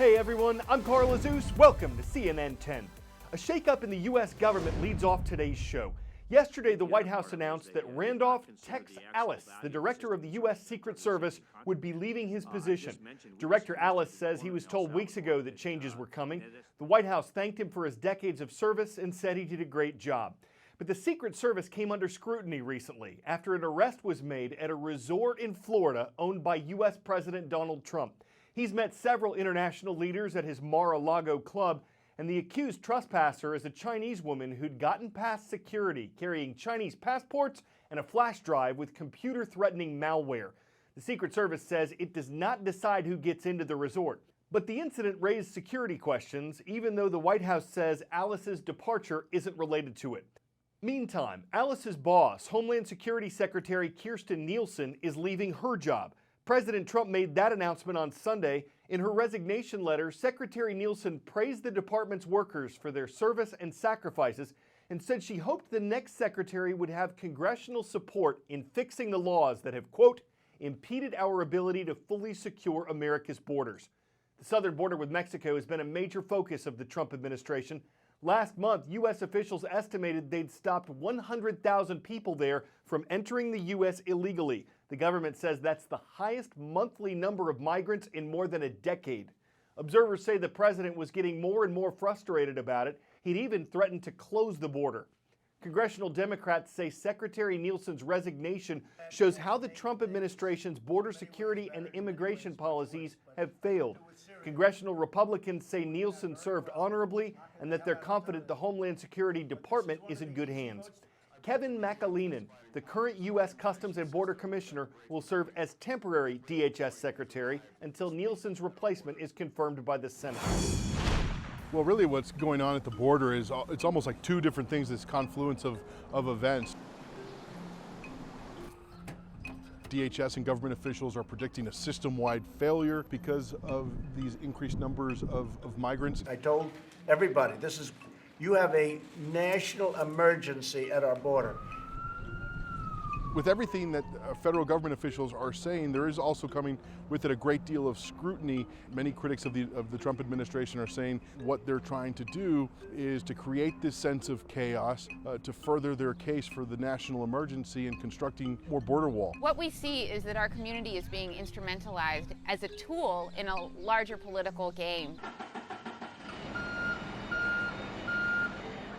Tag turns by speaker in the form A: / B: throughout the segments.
A: Hey everyone, I'm Carl Azus. Welcome to CNN 10. A shakeup in the U.S. government leads off today's show. Yesterday, the White House announced that Randolph Tex Ellis, the director of the U.S. Secret Service, would be leaving his position. Director Ellis says he was told weeks ago that changes were coming. The White House thanked him for his decades of service and said he did a great job. But the Secret Service came under scrutiny recently after an arrest was made at a resort in Florida owned by U.S. President Donald Trump. He's met several international leaders at his Mar-a-Lago club, and the accused trespasser is a Chinese woman who'd gotten past security, carrying Chinese passports and a flash drive with computer-threatening malware. The Secret Service says it does not decide who gets into the resort. But the incident raised security questions, even though the White House says Alice's departure isn't related to it. Meantime, Alice's boss, Homeland Security Secretary Kirstjen Nielsen, is leaving her job. President Trump made that announcement on Sunday. In her resignation letter, Secretary Nielsen praised the department's workers for their service and sacrifices and said she hoped the next secretary would have congressional support in fixing the laws that have, quote, impeded our ability to fully secure America's borders. The southern border with Mexico has been a major focus of the Trump administration. Last month, U.S. officials estimated they'd stopped 100,000 people there from entering the U.S. illegally. The government says that's the highest monthly number of migrants in more than a decade. Observers say the president was getting more and more frustrated about it. He'd even threatened to close the border. Congressional Democrats say Secretary Nielsen's resignation shows how the Trump administration's border security and immigration policies have failed. Congressional Republicans say Nielsen served honorably and that they're confident the Homeland Security Department is in good hands. Kevin McAleenan, the current U.S. Customs and Border Commissioner, will serve as temporary DHS Secretary until Nielsen's replacement is confirmed by the Senate.
B: Well, really what's going on at the border is it's almost like two different things, this confluence of events. DHS and government officials are predicting a system-wide failure because of these increased numbers of migrants.
C: I told everybody, you have a national emergency at our border.
B: With everything that federal government officials are saying, there is also coming with it a great deal of scrutiny. Many critics of the Trump administration are saying what they're trying to do is to create this sense of chaos, to further their case for the national emergency and constructing more border wall.
D: What we see is that our community is being instrumentalized as a tool in a larger political game.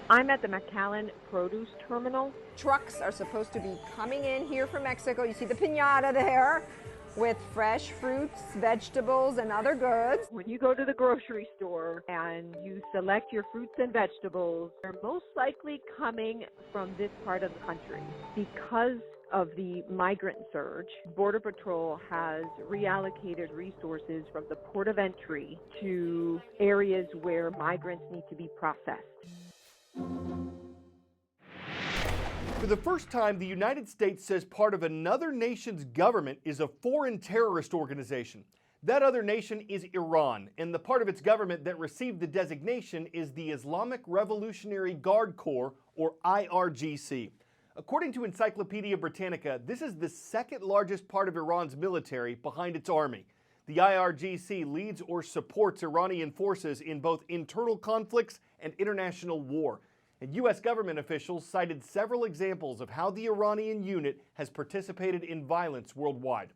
E: I'm at the McAllen Produce Terminal.
F: Trucks are supposed to be coming in here from Mexico. You see the piñata there with fresh fruits, vegetables, and other goods.
E: When you go to the grocery store and you select your fruits and vegetables, they're most likely coming from this part of the country. Because of the migrant surge, Border Patrol has reallocated resources from the port of entry to areas where migrants need to be processed.
A: For the first time, the United States says part of another nation's government is a foreign terrorist organization. That other nation is Iran, and the part of its government that received the designation is the Islamic Revolutionary Guard Corps, or IRGC. According to Encyclopedia Britannica, this is the second largest part of Iran's military behind its army. The IRGC leads or supports Iranian forces in both internal conflicts and international war. And U.S. government officials cited several examples of how the Iranian unit has participated in violence worldwide.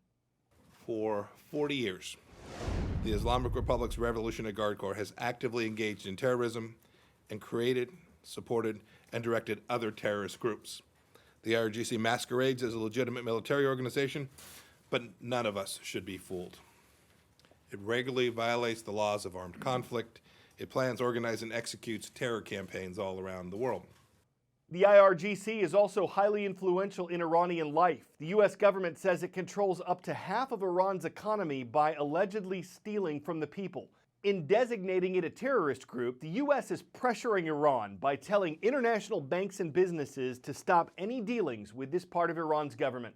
G: For 40 years, the Islamic Republic's Revolutionary Guard Corps has actively engaged in terrorism and created, supported, and directed other terrorist groups. The IRGC masquerades as a legitimate military organization, but none of us should be fooled. It regularly violates the laws of armed conflict. It plans, organizes, and executes terror campaigns all around the world.
A: The IRGC is also highly influential in Iranian life. The U.S. government says it controls up to half of Iran's economy by allegedly stealing from the people. In designating it a terrorist group, the U.S. is pressuring Iran by telling international banks and businesses to stop any dealings with this part of Iran's government.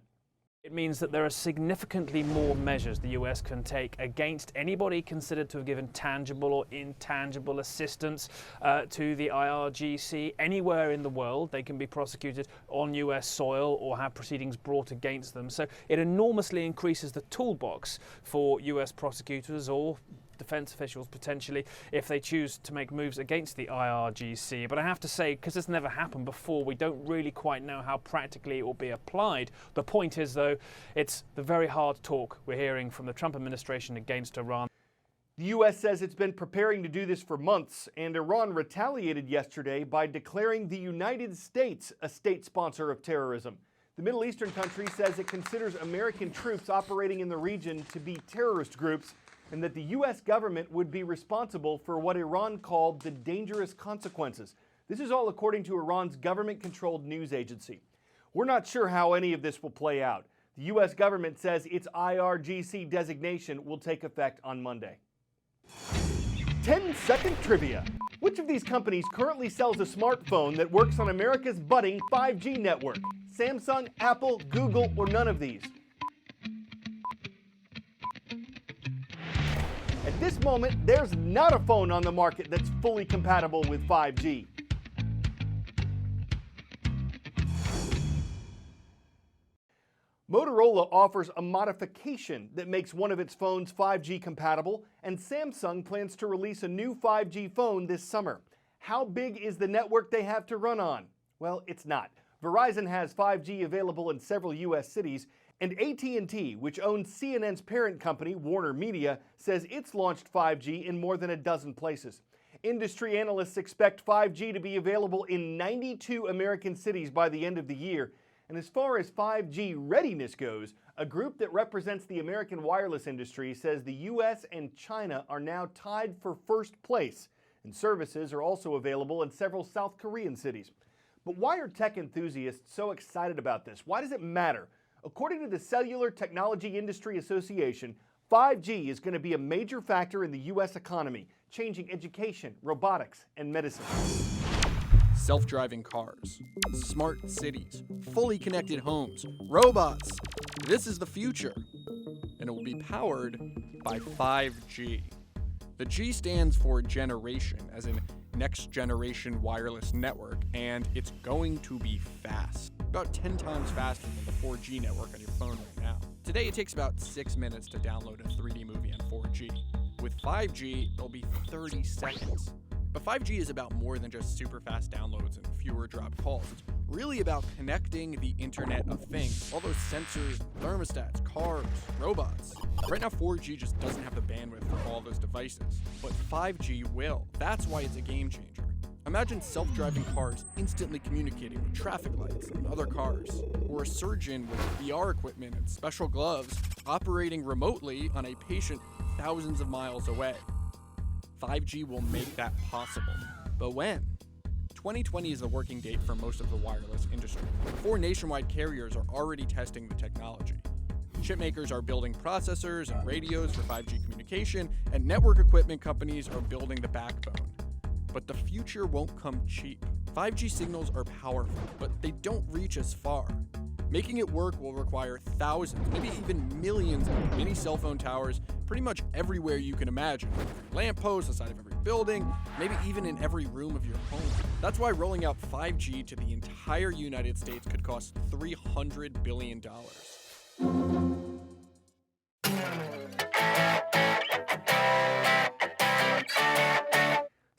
H: It means that there are significantly more measures the US can take against anybody considered to have given tangible or intangible assistance to the IRGC anywhere in the world. They can be prosecuted on US soil or have proceedings brought against them. So it enormously increases the toolbox for US prosecutors or defense officials potentially if they choose to make moves against the IRGC. But I have to say, because it's never happened before, we don't really quite know how practically it will be applied. The point is, though, it's the very hard talk we're hearing from the Trump administration against Iran.
A: The U.S. says it's been preparing to do this for months, and Iran retaliated yesterday by declaring the United States a state sponsor of terrorism. The Middle Eastern country says it considers American troops operating in the region to be terrorist groups, and that the U.S. government would be responsible for what Iran called the dangerous consequences. This is all according to Iran's government-controlled news agency. We're not sure how any of this will play out. The U.S. government says its IRGC designation will take effect on Monday. 10-second trivia. Which of these companies currently sells a smartphone that works on America's budding 5G network? Samsung, Apple, Google, or none of these? At this moment, there's not a phone on the market that's fully compatible with 5G. Motorola offers a modification that makes one of its phones 5G compatible, and Samsung plans to release a new 5G phone this summer. How big is the network they have to run on? Well, it's not. Verizon has 5G available in several U.S. cities, and AT&T, which owns CNN's parent company, Warner Media, says it's launched 5G in more than a dozen places. Industry analysts expect 5G to be available in 92 American cities by the end of the year. And as far as 5G readiness goes, a group that represents the American wireless industry says the U.S. and China are now tied for first place, and services are also available in several South Korean cities. But why are tech enthusiasts so excited about this? Why does it matter? According to the Cellular Technology Industry Association, 5G is going to be a major factor in the U.S. economy, changing education, robotics, and medicine.
I: Self-driving cars, smart cities, fully connected homes, robots. This is the future, and it will be powered by 5G. The G stands for generation, as in next generation wireless network, and it's going to be fast. About 10 times faster than the 4G network on your phone right now. Today it takes about 6 minutes to download a 3D movie on 4G. With 5G, it'll be 30 seconds. But 5G is about more than just super fast downloads and fewer dropped calls. It's really about connecting the Internet of Things, all those sensors, thermostats, cars, robots. Right now 4G just doesn't have the bandwidth for all those devices, but 5G will. That's why it's a game changer. Imagine self-driving cars instantly communicating with traffic lights and other cars, or a surgeon with VR equipment and special gloves operating remotely on a patient thousands of miles away. 5G will make that possible. But when? 2020 is the working date for most of the wireless industry. 4 nationwide carriers are already testing the technology. Chipmakers are building processors and radios for 5G communication, and network equipment companies are building the backbone. But the future won't come cheap. 5G signals are powerful, but they don't reach as far. Making it work will require thousands, maybe even millions of mini cell phone towers pretty much everywhere you can imagine. Every lamppost, the side of every building, maybe even in every room of your home. That's why rolling out 5G to the entire United States could cost $300 billion.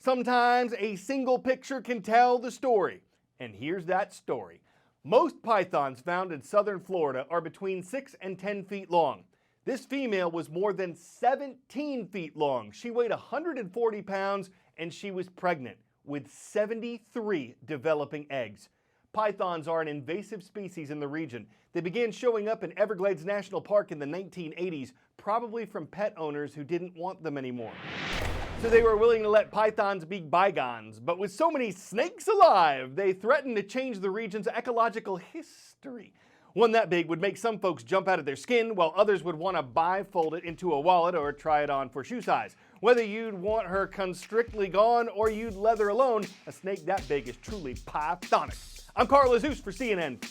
A: Sometimes a single picture can tell the story, and here's that story. Most pythons found in southern Florida are between 6 and 10 feet long. This female was more than 17 feet long. She weighed 140 pounds, and she was pregnant with 73 developing eggs. Pythons are an invasive species in the region. They began showing up in Everglades National Park in the 1980s, probably from pet owners who didn't want them anymore. So they were willing to let pythons be bygones, but with so many snakes alive, they threatened to change the region's ecological history. One that big would make some folks jump out of their skin, while others would want to bifold it into a wallet or try it on for shoe size. Whether you'd want her constrictly gone or you'd leather alone, a snake that big is truly pythonic. I'm Carl Azus for CNN.